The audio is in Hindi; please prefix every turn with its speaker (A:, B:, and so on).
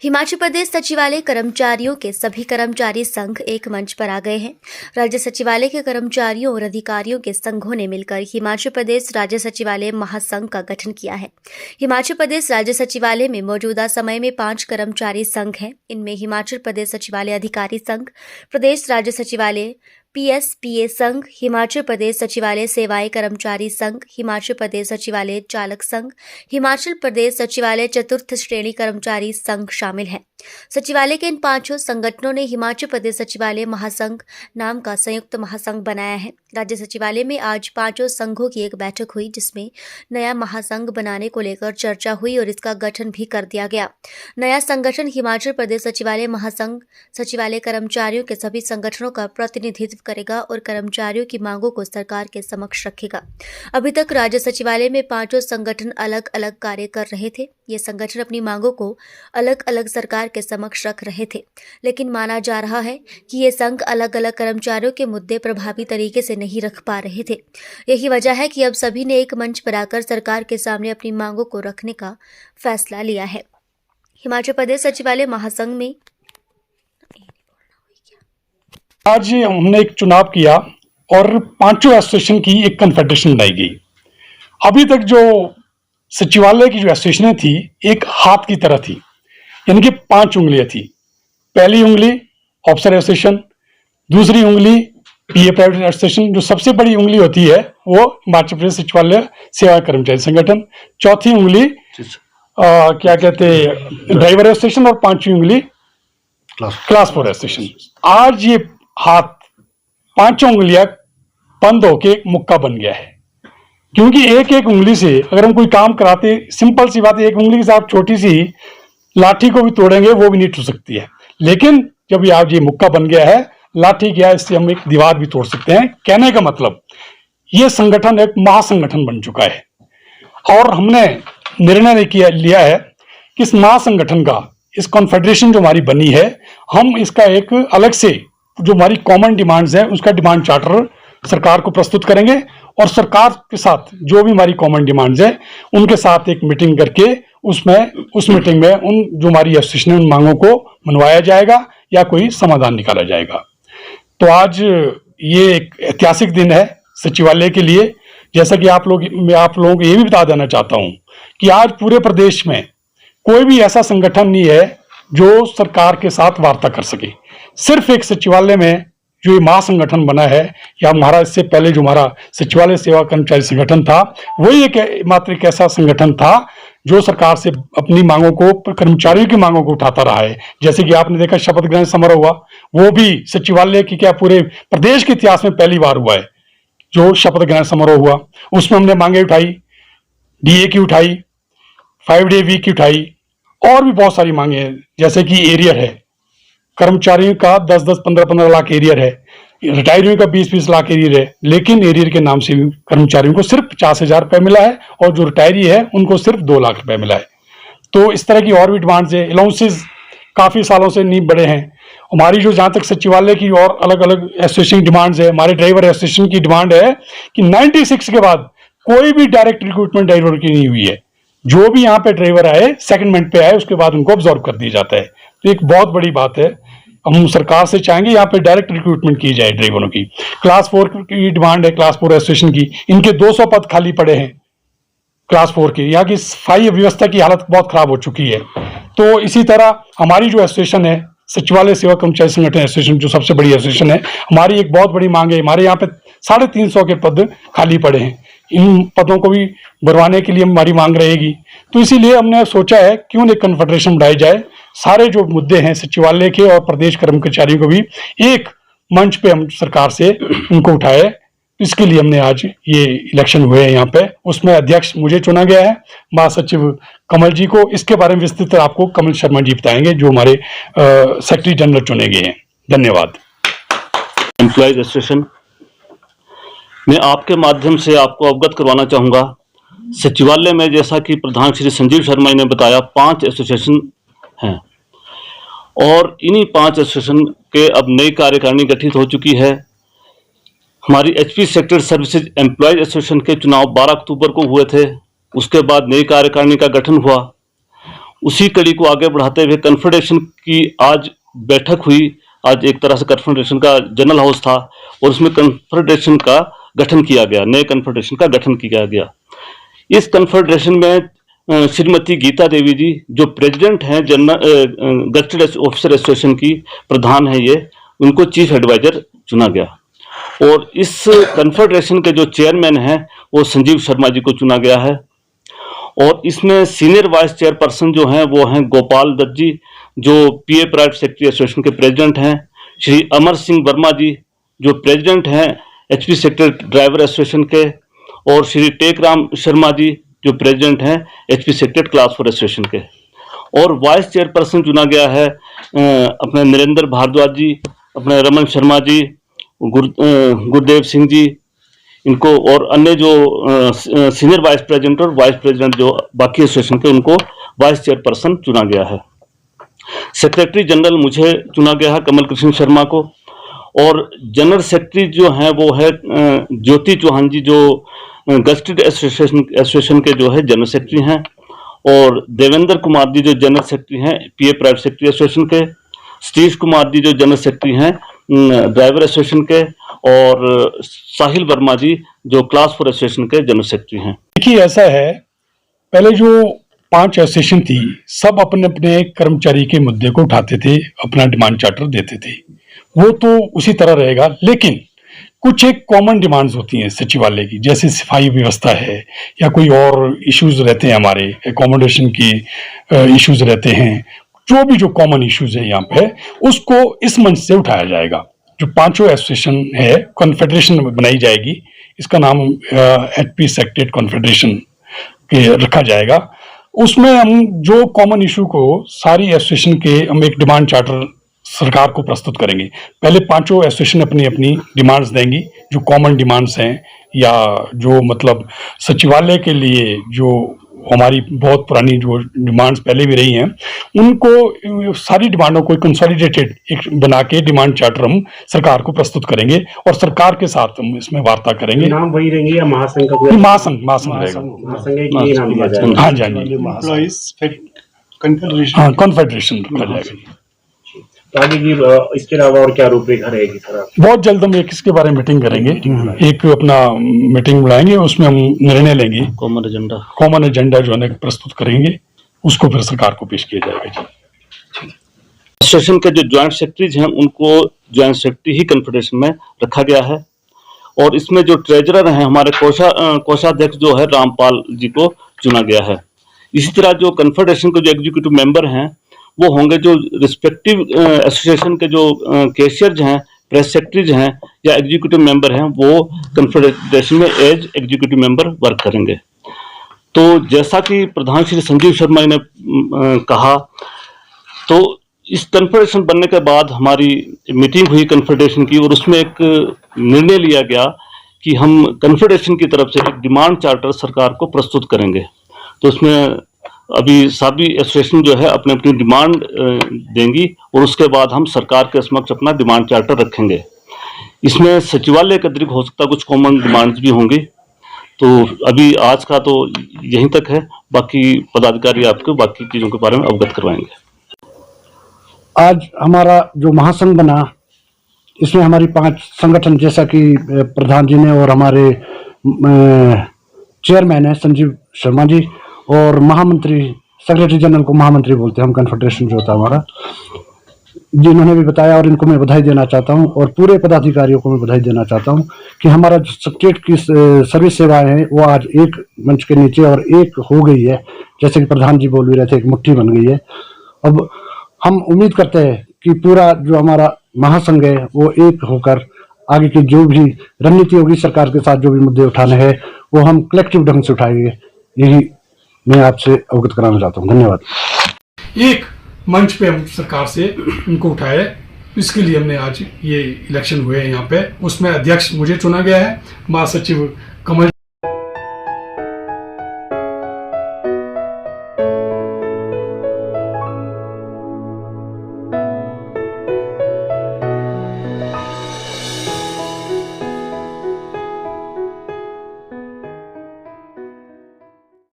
A: हिमाचल प्रदेश सचिवालय कर्मचारियों के सभी कर्मचारी संघ एक मंच पर आ गए हैं। राज्य सचिवालय के कर्मचारियों और अधिकारियों के संघों ने मिलकर हिमाचल प्रदेश राज्य सचिवालय महासंघ का गठन किया है। हिमाचल प्रदेश राज्य सचिवालय में मौजूदा समय में 5 कर्मचारी संघ हैं। इनमें हिमाचल प्रदेश सचिवालय अधिकारी संघ, प्रदेश राज्य सचिवालय PSPA संघ, हिमाचल प्रदेश सचिवालय सेवाएं कर्मचारी संघ, हिमाचल प्रदेश सचिवालय चालक संघ, हिमाचल प्रदेश सचिवालय चतुर्थ श्रेणी कर्मचारी संघ शामिल हैं। सचिवालय के इन 5 संगठनों ने हिमाचल प्रदेश सचिवालय महासंघ नाम का संयुक्त महासंघ बनाया है। राज्य सचिवालय में आज 5 संघों की एक बैठक हुई, जिसमें नया महासंघ बनाने को लेकर चर्चा हुई और इसका गठन भी कर दिया गया। नया संगठन हिमाचल प्रदेश सचिवालय महासंघ सचिवालय कर्मचारियों के सभी संगठनों का प्रतिनिधित्व करेगा और कर्मचारियों की मांगों को सरकार के समक्ष रखेगा। अभी तक राज्य सचिवालय में 5 संगठन अलग अलग कार्य कर रहे थे। ये संगठन अपनी मांगों को अलग अलग सरकार के समक्ष रख रहे थे, लेकिन माना जा रहा है कि ये संघ अलग अलग कर्मचारियों के मुद्दे प्रभावी तरीके से नहीं रख पा रहे थे। यही वजह है कि अब सभी ने एक मंच पर आकर सरकार के सामने अपनी मांगों को रखने का फैसला लिया है। हिमाचल प्रदेश सचिवालय महासंघ में
B: आज हमने एक चुनाव किया और 5 एसोसिएशन की एक कन्फेडरेशन बनाई गई। अभी तक जो सचिवालय की जो एसोसिएशन थी, एक हाथ की तरह थी, यानी कि 5 उंगलियां थी। पहली उंगली ऑफिसर एसोसिएशन, दूसरी उंगली PA प्राइवेट एसोसिएशन, जो सबसे बड़ी उंगली होती है वो हिमाचल प्रदेश सचिवालय सेवा कर्मचारी संगठन, चौथी उंगली क्या कहते हैं ड्राइवर एसोसिएशन, और 5वीं उंगली क्लास 4 एसोसिएशन। आज ये हाथ 5 उंगलियां बंद होके मुक्का बन गया है, क्योंकि एक एक उंगली से अगर हम कोई काम कराते, सिंपल सी बात है, एक उंगली के साथ छोटी सी लाठी को भी तोड़ेंगे वो भी नहीं टूट सकती है। लेकिन जब ये आज ये मुक्का बन गया है, लाठी क्या, इससे हम एक दीवार भी तोड़ सकते हैं। कहने का मतलब ये संगठन एक महासंगठन बन चुका है और हमने निर्णय लिया है कि इस महासंगठन का, इस कॉन्फेडरेशन जो हमारी बनी है, हम इसका एक अलग से जो हमारी कॉमन डिमांड्स है उसका डिमांड चार्टर सरकार को प्रस्तुत करेंगे और सरकार के साथ जो भी हमारी कॉमन डिमांड्स है उनके साथ एक मीटिंग करके उस मीटिंग में उन जो हमारी एसोसिएशन उन मांगों को मनवाया जाएगा या कोई समाधान निकाला जाएगा। तो आज ये एक ऐतिहासिक दिन है सचिवालय के लिए। जैसा कि मैं आप लोगों को ये भी बता देना चाहता हूं कि आज पूरे प्रदेश में कोई भी ऐसा संगठन नहीं है जो सरकार के साथ वार्ता कर सके। सिर्फ एक सचिवालय में जो ये महासंगठन बना है, या हमारा इससे पहले जो हमारा सचिवालय सेवा कर्मचारी संगठन था, वही मात्र एक ऐसा संगठन था जो सरकार से अपनी मांगों को, कर्मचारियों की मांगों को उठाता रहा है। जैसे कि आपने देखा शपथ ग्रहण समारोह हुआ, वो भी सचिवालय की क्या पूरे प्रदेश के इतिहास में पहली बार हुआ है जो शपथ ग्रहण समारोह हुआ। उसमें हमने मांगे उठाई, DA की उठाई, 5 डे वीक की उठाई, और भी बहुत सारी मांगे हैं। जैसे कि एरियर है, कर्मचारियों का 10-10, 15-15 लाख एरियर है, रिटायरियों का 20-20 लाख एरियर है, लेकिन एरियर के नाम से कर्मचारियों को सिर्फ 50,000 रुपए मिला है और जो रिटायरी है उनको सिर्फ 2 लाख रुपए मिला है। तो इस तरह की और भी डिमांड्स है। अलाउंसेस काफी सालों से नहीं बढ़े हैं हमारी। जो जहां तक सचिवालय की और अलग अलग एसोसिएशन डिमांड्स है, हमारे ड्राइवर एसोसिएशन की डिमांड है कि 96 के बाद कोई भी डायरेक्ट रिक्रूटमेंट ड्राइवर की नहीं हुई है। जो भी यहाँ पे ड्राइवर आए, सेकंडमेंट पे आए, उसके बाद उनको ऑब्जॉर्व कर दिया जाता है। तो एक बहुत बड़ी बात है। हम सरकार से चाहेंगे यहाँ पे डायरेक्ट रिक्रूटमेंट की जाए ड्राइवरों की। क्लास 4 की डिमांड है, क्लास 4 एसोसिएशन की, इनके 200 पद खाली पड़े हैं क्लास 4 के। यहाँ की सफाई व्यवस्था की हालत बहुत खराब हो चुकी है। तो इसी तरह हमारी जो एसोसिएशन है, सचिवालय सेवा कर्मचारी संगठन एसोसिएशन, जो सबसे बड़ी एसोसिएशन है, हमारी एक बहुत बड़ी मांग है। हमारे यहाँ पे 350 के पद खाली पड़े हैं। इन पदों को भी भरवाने के लिए हमारी मांग रहेगी। तो इसीलिए हमने सोचा है क्यों एक कन्फेडरेशन बनाई जाए, सारे जो मुद्दे हैं सचिवालय के और प्रदेश कर्मचारियों को भी एक मंच पे हम सरकार से उनको उठाए। इसके लिए हमने आज ये इलेक्शन हुए हैं यहाँ पे। उसमें अध्यक्ष मुझे चुना गया है, महासचिव कमल जी को। इसके बारे में विस्तृत आपको कमल शर्मा जी बताएंगे, जो हमारे सेक्रेटरी जनरल चुने गए हैं। धन्यवाद।
C: एम्प्लॉयज एसोसिएशन मैं आपके माध्यम से आपको अवगत करवाना चाहूँगा। सचिवालय में जैसा कि प्रधान श्री संजीव शर्मा जी ने बताया, 5 एसोसिएशन हैं और इन्हीं 5 एसोसिएशन के अब नई कार्यकारिणी गठित हो चुकी है। हमारी HP sector services employees association के चुनाव 12 अक्टूबर को हुए थे। उसके बाद नई कार्यकारिणी का गठन हुआ उसी कड़ी को आगे बढ़ाते हुए कन्फेडरेशन की आज बैठक हुई। आज एक तरह से कन्फेडरेशन का जनरल हाउस था और उसमें कन्फेडरेशन का गठन किया गया, नए कन्फेडरेशन का गठन किया गया। इस कन्फेडरेशन में श्रीमती गीता देवी जी जो प्रेसिडेंट हैं जनरल गजेटेड ऑफिसर एसोसिएशन की प्रधान है, ये उनको चीफ एडवाइजर चुना गया। और इस कन्फेडरेशन के जो चेयरमैन हैं वो संजीव शर्मा जी को चुना गया है। और इसमें सीनियर वाइस चेयरपर्सन जो हैं वो हैं गोपाल दत्त जी जो पीए प्राइवेट सेक्रेटरी एसोसिएशन के प्रेसिडेंट हैं, श्री अमर सिंह वर्मा जी जो प्रेसिडेंट हैं एचपी सेक्टर ड्राइवर एसोसिएशन के, और श्री टेकराम शर्मा जी जो प्रेसिडेंट हैं एचपी सेक्टर क्लास 4 एसोसिएशन के। और वाइस चेयरपर्सन चुना गया है अपने नरेंद्र भारद्वाज जी, अपने रमन शर्मा जी, गुरदेव सिंह जी, इनको, और अन्य जो सीनियर वाइस प्रेसिडेंट और वाइस प्रेसिडेंट जो बाकी एसोसिएशन के, उनको वाइस चेयरपर्सन चुना गया है। सेक्रेटरी जनरल मुझे चुना गया है कमल कृष्ण शर्मा को। और जनरल सेक्रेटरी जो हैं वो है ज्योति चौहान जी जो गजेटेड एसोसिएशन के जो है जनरल सेक्रेटरी हैं, और देवेंद्र कुमार जी जो जनरल सेक्रेटरी हैं पीए प्राइवेट सेक्रेटरी एसोसिएशन के, सतीश कुमार जी जो जनरल सेक्रेटरी हैं ड्राइवर एसोसिएशन के, और साहिल वर्मा जी जो क्लास 4 एसोसिएशन के जनरल सेक्रेटरी हैं।
B: देखिए ऐसा है, पहले जो 5 एसोसिएशन थी सब अपने अपने कर्मचारी के मुद्दे को उठाते थे, अपना डिमांड चार्टर देते थे, वो तो उसी तरह रहेगा। लेकिन कुछ एक कॉमन डिमांड्स होती हैं सचिवालय की, जैसे सफाई व्यवस्था है या कोई और इश्यूज रहते हैं, हमारे एकोमोडेशन की इश्यूज रहते हैं, जो कॉमन इश्यूज है यहाँ पे उसको इस मंच से उठाया जाएगा। जो 5 एसोसिएशन है कॉन्फेडरेशन बनाई जाएगी, इसका नाम एचपी सेक्रेटरी कॉन्फेडरेशन के रखा जाएगा। उसमें हम जो कॉमन इशू को सारी एसोसिएशन के हम एक डिमांड चार्टर सरकार को प्रस्तुत करेंगे। पहले 5 एसोसिएशन अपनी अपनी डिमांड्स देंगी, जो कॉमन डिमांड्स हैं या जो मतलब सचिवालय के लिए जो हमारी बहुत पुरानी जो डिमांड्स पहले भी रही हैं, उनको सारी डिमांडों को कंसोलिडेटेड एक बना के डिमांड चार्टर हम सरकार को प्रस्तुत करेंगे और सरकार के साथ हम इसमें वार्ता करेंगे।
D: नाम वही रहेंगे या महासंघ का कोई?
B: महासंघ रहेगा। हाँ जी, हाँ कॉन्फेडरेशन रखा जाएगा।
D: आगे की इसके अलावा और क्या रूपरेखा रहेगी सर?
B: बहुत जल्द हम एक इसके बारे में मीटिंग करेंगे, एक अपना मीटिंग बुलाएंगे, उसमें हम निर्णय लेंगे, कॉमन एजेंडा जो है प्रस्तुत करेंगे, उसको फिर सरकार को पेश किया जाएगा।
C: एसोसिएशन के जो ज्वाइंट सेक्रेटरीज हैं उनको ज्वाइंट सेक्रेटरी ही कन्फेडरेशन में रखा गया है। और इसमें जो ट्रेजरर हैं हमारे कोषाध्यक्ष जो है रामपाल जी को चुना गया है। इसी तरह जो कन्फेडरेशन के जो एग्जीक्यूटिव मेंबर हैं वो होंगे जो रिस्पेक्टिव एसोसिएशन के जो कैशियर्स हैं, प्रेस सेक्रेटरीज हैं या एग्जीक्यूटिव मेंबर हैं, वो कन्फेडरेशन में एज एग्जीक्यूटिव मेंबर वर्क करेंगे। तो जैसा कि प्रधान श्री संजीव शर्मा ने कहा, तो इस कन्फेडरेशन बनने के बाद हमारी मीटिंग हुई कन्फेडरेशन की और उसमें एक निर्णय लिया गया कि हम कन्फेडरेशन की तरफ से एक डिमांड चार्टर सरकार को प्रस्तुत करेंगे। तो उसमें अभी सभी एसोसिएशन जो है अपनी अपनी डिमांड देंगी और उसके बाद हम सरकार के समक्ष अपना डिमांड चार्टर रखेंगे। इसमें सचिवालय के अतिरिक्त हो सकता कुछ कॉमन डिमांड्स भी होंगी। तो अभी आज का तो यहीं तक है, बाकी पदाधिकारी आपको बाकी चीज़ों के बारे में अवगत करवाएंगे।
E: आज हमारा जो महासंघ बना, इसमें हमारी 5 संगठन, जैसा कि प्रधान जी ने और हमारे चेयरमैन है संजीव शर्मा जी, और महामंत्री, सेक्रेटरी जनरल को महामंत्री बोलते हैं हम, कन्फेडरेशन जो होता है हमारा, जिन्होंने भी बताया, और इनको मैं बधाई देना चाहता हूं और पूरे पदाधिकारियों को मैं बधाई देना चाहता हूं कि हमारा जो स्टेट की सर्विस सेवाएं हैं वो आज एक मंच के नीचे और एक हो गई है। जैसे कि प्रधान जी बोल भी रहे थे, एक मुट्ठी बन गई है। अब हम उम्मीद करते हैं कि पूरा जो हमारा महासंघ है वो एक होकर आगे की जो भी रणनीति होगी सरकार के साथ, जो भी मुद्दे उठाने हैं वो हम कलेक्टिव ढंग से उठाएंगे। यही मैं आपसे अवगत कराना चाहता हूँ। धन्यवाद।
B: एक मंच पे हम सरकार से उनको उठाए, इसके लिए हमने आज ये इलेक्शन हुए हैं यहाँ पे। उसमें अध्यक्ष मुझे चुना गया है, महासचिव कमल